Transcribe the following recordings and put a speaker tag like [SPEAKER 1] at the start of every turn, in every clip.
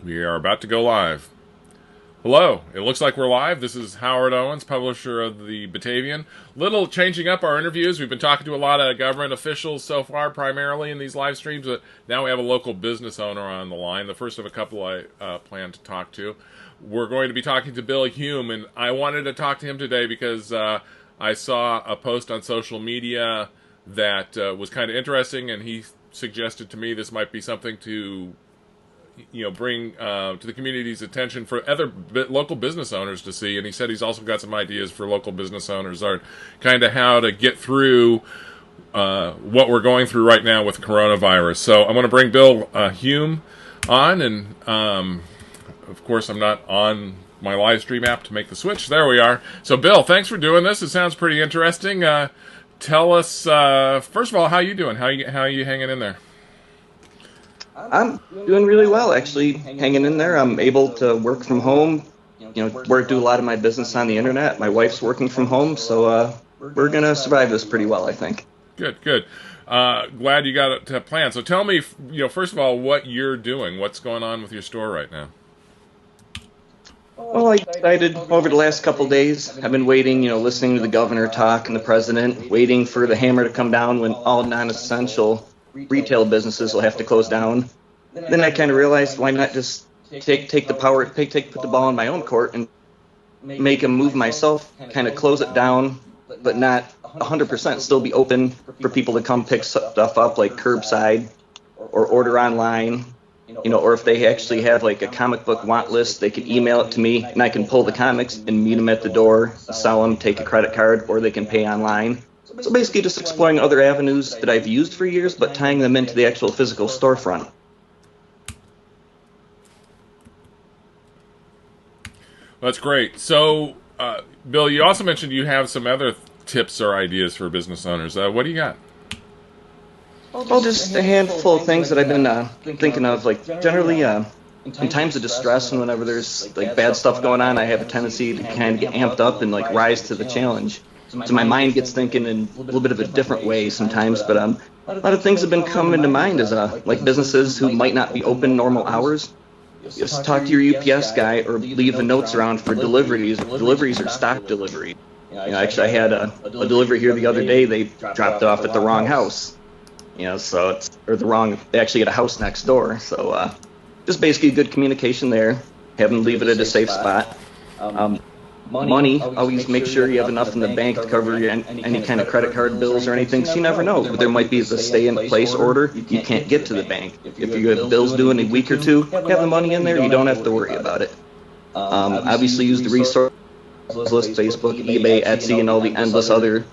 [SPEAKER 1] We are about to go live. Hello, it looks like we're live. This is Howard Owens, publisher of the Batavian. Little changing up our interviews. We've been talking to a lot of government officials so far, primarily in these live streams, but now we have a local business owner on the line, the first of a couple I plan to talk to. We're going to be talking to Bill Hume, and I wanted to talk to him today because I saw a post on social media that was kind of interesting, and he suggested to me this might be something to bring to the community's attention for other local business owners to see. And he said he's also got some ideas for local business owners on kind of how to get through what we're going through right now with coronavirus. So I'm going to bring Bill Hume on, and of course I'm not on my live stream app to make the switch. There we are. So Bill, thanks for doing this. It sounds pretty interesting. Tell us first of all, how you doing? How you hanging in there?
[SPEAKER 2] I'm doing really well, actually, hanging in there. I'm able to work from home, do a lot of my business on the internet. My wife's working from home, so we're going to survive this pretty well, I think.
[SPEAKER 1] Good. Glad you got it to plan. So tell me, first of all, what you're doing. What's going on with your store right now?
[SPEAKER 2] Well, I decided over the last couple days, I've been waiting, listening to the governor talk and the president, waiting for the hammer to come down when all non-essential retail businesses will have to close down. Then I kind of realized, why not just put the ball in my own court and make a move myself, kind of close it down, but not 100%, still be open for people to come pick stuff up like curbside or order online, or if they actually have like a comic book want list, they can email it to me and I can pull the comics and meet them at the door, sell them, take a credit card, or they can pay online. So basically just exploring other avenues that I've used for years, but tying them into the actual physical storefront.
[SPEAKER 1] That's great. So, Bill, you also mentioned you have some other tips or ideas for business owners. What do you got?
[SPEAKER 2] Well, just a handful of things that I've been thinking of. Like generally, in times of distress and whenever there's like bad stuff going on, I have a tendency to kind of get amped up and like rise to the challenge. So my mind gets thinking in a little bit of a different way sometimes, but a lot of things have been coming to mind as like businesses who might not be open normal hours. Just talk to your UPS guy or leave the notes around for deliveries or stock delivery. Actually, I had a delivery here the other day. They dropped it off at the wrong house. They actually had a house next door. So just basically good communication there. Have them leave it at a safe spot. Money, always make sure you have enough in the bank to cover any kind of credit card bills or anything, so you never know. There might be the stay-in-place order. You can't get to the bank. If you have bills due in a week or two, have the money in there. You don't have to worry about it. Obviously, use the resource list, Facebook, eBay, Etsy, and all the endless other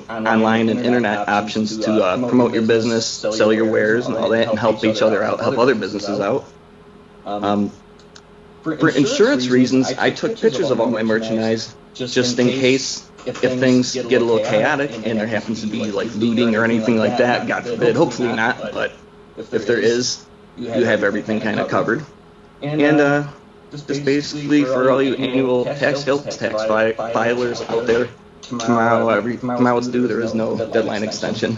[SPEAKER 2] online and internet options to promote your business, sell your wares, and all that, and help each other out, help other businesses out. For insurance reasons, I took pictures of all my merchandise just in case if things get a little chaotic and there happens to be like looting or anything like that, God forbid, hopefully not, but if there is, you have everything kind of covered. And just basically for all you annual tax filers out there, tomorrow it's due, there is no deadline extension.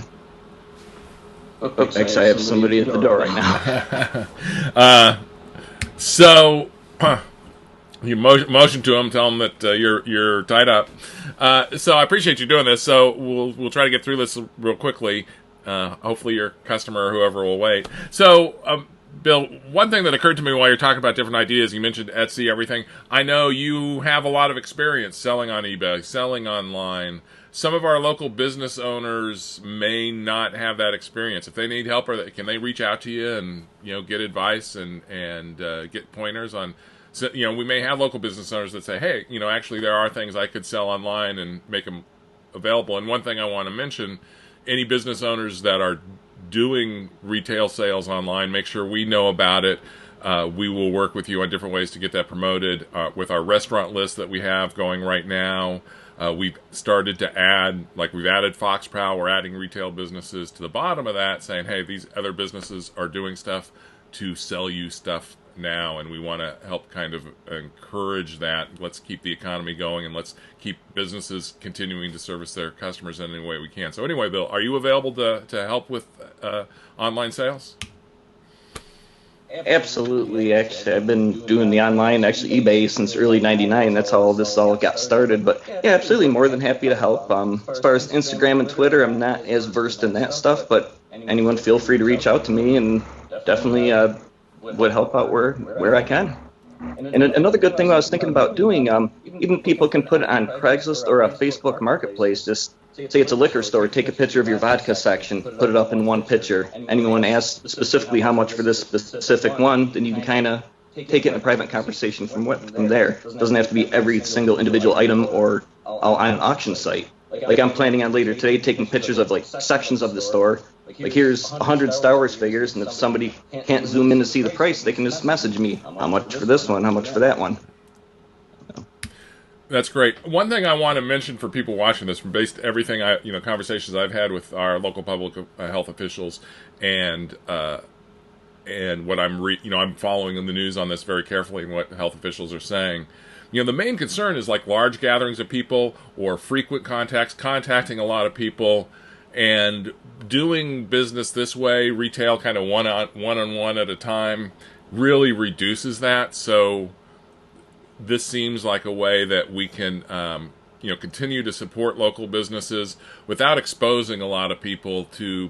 [SPEAKER 2] Actually, I have somebody at the door right now.
[SPEAKER 1] So you motion to them, tell them that you're tied up. So I appreciate you doing this. So we'll try to get through this real quickly. Hopefully your customer or whoever will wait. So Bill, one thing that occurred to me while you're talking about different ideas, you mentioned Etsy, everything. I know you have a lot of experience selling on eBay, selling online. Some of our local business owners may not have that experience. If they need help, can they reach out to you and get advice and get pointers on? So, we may have local business owners that say, hey, actually there are things I could sell online and make them available. And one thing I want to mention, any business owners that are doing retail sales online, make sure we know about it. We will work with you on different ways to get that promoted with our restaurant list that we have going right now. We've started to add, we've added Foxprowl, we're adding retail businesses to the bottom of that, saying, hey, these other businesses are doing stuff to sell you stuff now, and we want to help kind of encourage that. Let's keep the economy going, and let's keep businesses continuing to service their customers in any way we can. So anyway, Bill, are you available to help with online sales?
[SPEAKER 2] Absolutely. Actually, I've been doing the online, actually eBay since early '99. That's how all this all got started. But yeah, absolutely, more than happy to help. As far as Instagram and Twitter, I'm not as versed in that stuff, but anyone feel free to reach out to me, and definitely would help out where I can. And another good thing I was thinking about doing, even people can put it on Craigslist or a Facebook Marketplace. Just say it's a liquor store, take a picture of your vodka section, put it up in one picture. Anyone asks specifically how much for this specific one, then you can kind of take it in a private conversation from there. It doesn't have to be every single individual item or on an auction site. Like I'm planning on later today taking pictures of like sections of the store. Like here's 100 Star Wars figures, and if somebody can't zoom in to see the price, they can just message me how much for this one, how much for that one.
[SPEAKER 1] That's great. One thing I want to mention for people watching this, from based everything conversations I've had with our local public health officials, and what I'm following in the news on this very carefully, and what health officials are saying. The main concern is like large gatherings of people or frequent contacting a lot of people, and doing business this way, retail kind of one-on-one at a time, really reduces that. So this seems like a way that we can, continue to support local businesses without exposing a lot of people to,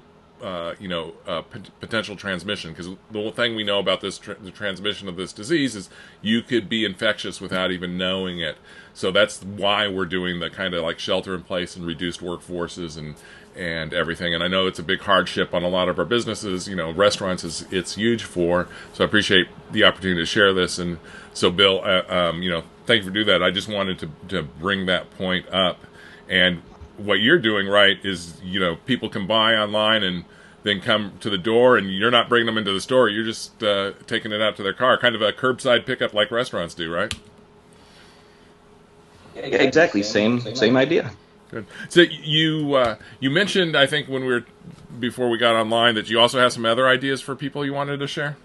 [SPEAKER 1] potential transmission. Because the whole thing we know about this, the transmission of this disease, is you could be infectious without even knowing it. So that's why we're doing the kind of like shelter in place and reduced workforces and everything. And I know it's a big hardship on a lot of our businesses. Restaurants it's huge for. So I appreciate the opportunity to share this. And so, Bill, thank you for doing that. I just wanted to bring that point up. And what you're doing right is, people can buy online and then come to the door, and you're not bringing them into the store. You're just taking it out to their car, kind of a curbside pickup like restaurants do, right?
[SPEAKER 2] Yeah, exactly. Same idea.
[SPEAKER 1] Good. So you mentioned, I think, before we got online, that you also have some other ideas for people you wanted to share.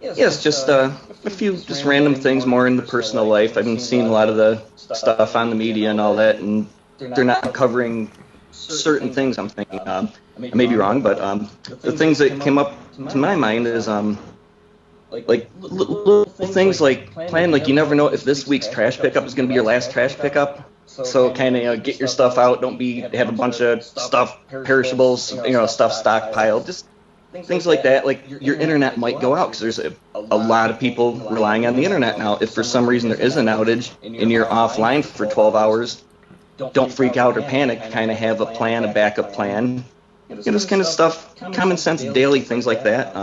[SPEAKER 2] Yes, just a few just random things more in the personal life. I've been seeing a lot of the stuff on the media and all that, and they're not covering certain things. I'm thinking I may be wrong, but the things that came up to my mind is like little things like plan, like you never know if this week's trash pickup is going to be your last trash pickup. So kind of get your stuff out. Don't have a bunch of stuff, perishables, stuff stockpiled. Just things like that. Like your internet might go out because there's a lot of people relying on the internet now. If for some reason there is an outage and you're offline for 12 hours, don't freak out or panic. Kind of have a plan, a backup plan. This kind of stuff, common sense, daily things like that.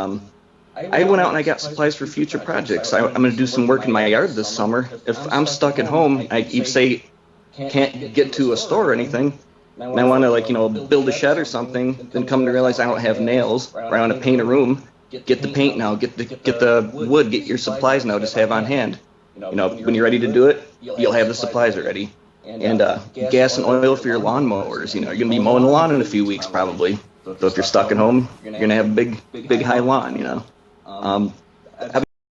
[SPEAKER 2] I went out and I got supplies for future projects. I'm going to do some work in my yard this summer. If I'm stuck at home, can't get to a store or anything, and I want to build a shed or something, then come to realize I don't have nails, or I want to paint a room, get the paint now, get the wood, get your supplies now, just have on hand. When you're ready to do it, you'll have the supplies already. And gas and oil for your lawnmowers. You're going to be mowing the lawn in a few weeks probably. So if you're stuck at home, you're going to have a big high lawn.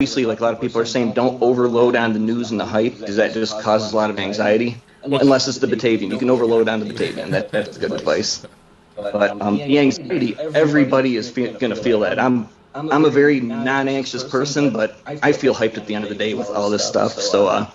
[SPEAKER 2] Obviously, like a lot of people are saying, don't overload on the news and the hype, because that just causes a lot of anxiety. Unless it's the Batavian. You can overload on the Batavian. That's good advice. But the anxiety, everybody is going to feel that. I'm a very non-anxious person, but I feel hyped at the end of the day with all this stuff. So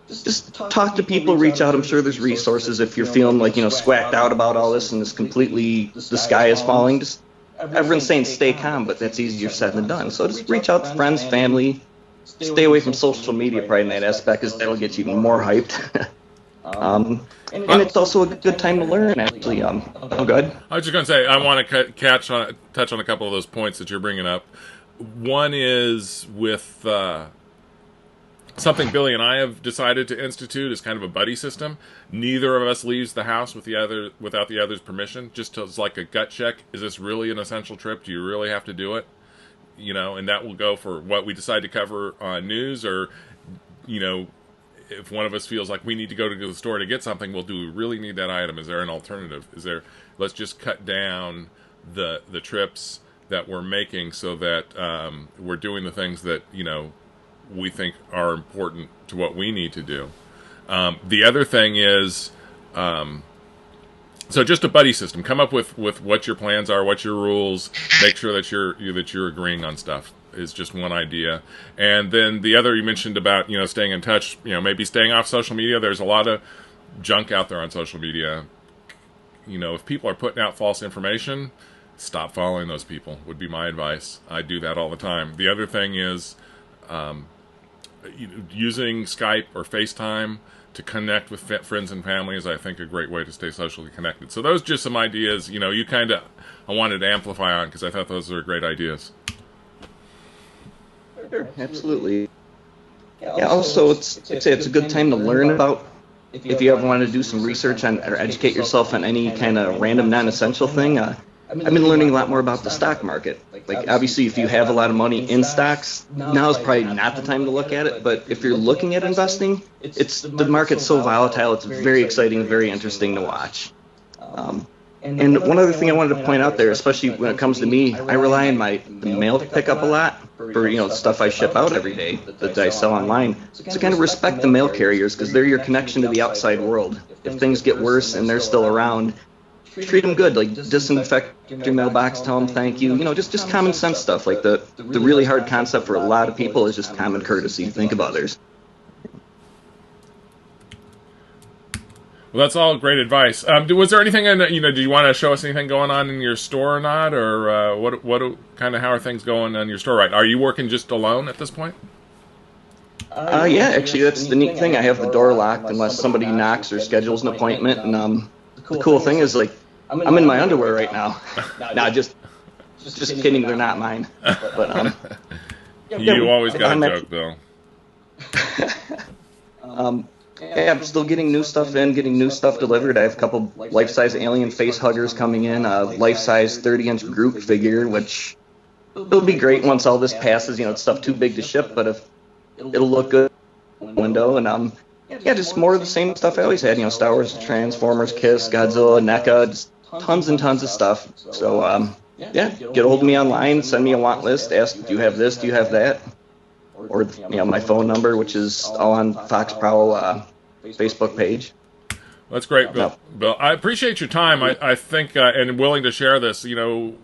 [SPEAKER 2] just talk to people, reach out. I'm sure there's resources if you're feeling like, squacked out about all this and it's completely, the sky is falling. Just everyone's saying stay calm, but that's easier said than done. So just reach out to friends, family. Stay away from social media probably in that aspect, because that'll get you even more hyped. And it's also a good time to learn, actually. Go ahead.
[SPEAKER 1] I was just going to say, I want to touch on a couple of those points that you're bringing up. One is with something Billy and I have decided to institute is kind of a buddy system. Neither of us leaves the house without the other's permission, just as like a gut check. Is this really an essential trip? Do you really have to do it? And that will go for what we decide to cover on news, or, if one of us feels like we need to go to the store to get something, well, do we really need that item? Is there an alternative? Let's just cut down the trips that we're making so that we're doing the things that, we think are important to what we need to do. The other thing is So just a buddy system. Come up with what your plans are, what your rules. Make sure that you're agreeing on stuff is just one idea. And then the other you mentioned about staying in touch. Maybe staying off social media. There's a lot of junk out there on social media. If people are putting out false information, stop following those people. Would be my advice. I do that all the time. The other thing is using Skype or FaceTime to connect with friends and family is, I think, a great way to stay socially connected. So those are just some ideas, I wanted to amplify on because I thought those are great ideas.
[SPEAKER 2] Sure, absolutely. Yeah, also, I'd say it's a good time to learn about, if you ever want to do some research on or educate yourself on any kind of random non-essential thing. I've been learning a lot more about the stock market. Like, obviously, if you have a lot of money in stocks, now is probably not the time to look at it. But if you're looking at investing, the market's so volatile, it's very exciting, very interesting to watch. And one other thing I wanted to point out there, especially when it comes to me, I rely on the mail pickup a lot for stuff I ship out every day that I sell online. So kind of respect the mail carriers because they're your connection to the outside world. If things get worse and they're still around, treat them good, like disinfect your mailbox, tell them thank you, just common sense stuff. Like the really hard concept for a lot of people is just common courtesy. Think of others.
[SPEAKER 1] Well, that's all great advice. Was there anything, do you want to show us anything going on in your store or not, or how are things going in your store right now? Are you working just alone at this point?
[SPEAKER 2] Yeah, actually, that's the neat thing. I have the door locked unless somebody knocks or schedules an appointment, and the cool thing is, like, I'm in my underwear right now. Nah, just kidding. They're not mine. But
[SPEAKER 1] you always got a joke, Bill.
[SPEAKER 2] Yeah, I'm still getting new stuff in, getting new stuff delivered. I have a couple life-size alien face huggers coming in, a life-size 30-inch Groot figure, which it'll be great once all this passes. It's stuff too big to ship, but if it'll look good in the window. And yeah, just more of the same stuff I always had. Star Wars, Transformers, Kiss, Godzilla, NECA, just tons and tons of stuff. So yeah, get a hold of me online, send me a want list, ask, do you have this, do you have that? Or my phone number, which is all on Foxprowl Facebook page.
[SPEAKER 1] That's great, Bill. Bill, I appreciate your time. I think and willing to share this. I want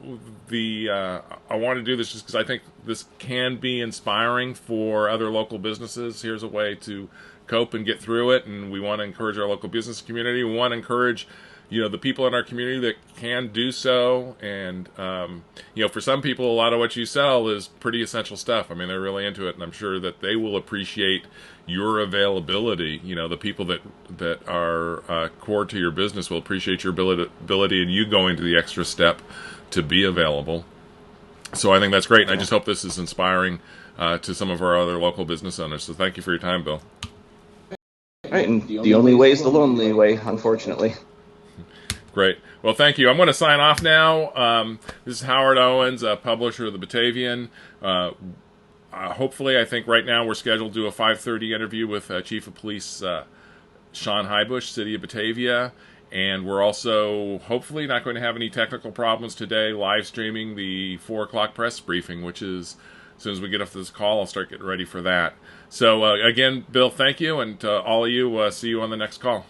[SPEAKER 1] to do this just because I think this can be inspiring for other local businesses. Here's a way to cope and get through it, and we want to encourage our local business community. We want to encourage the people in our community that can do so. And for some people, a lot of what you sell is pretty essential stuff. I mean, they're really into it, and I'm sure that they will appreciate your availability. The people that are core to your business will appreciate your ability and you going to the extra step to be available. So I think that's great, and I just hope this is inspiring to some of our other local business owners. So thank you for your time, Bill.
[SPEAKER 2] Right, and the only way is the lonely way, unfortunately.
[SPEAKER 1] Great. Well, thank you. I'm going to sign off now. This is Howard Owens, publisher of the Batavian. Hopefully, I think right now we're scheduled to do a 5:30 interview with Chief of Police Sean Highbush, City of Batavia. And we're also hopefully not going to have any technical problems today, live streaming the 4 o'clock press briefing, which is, as soon as we get off this call, I'll start getting ready for that. So, again, Bill, thank you. And to all of you, see you on the next call.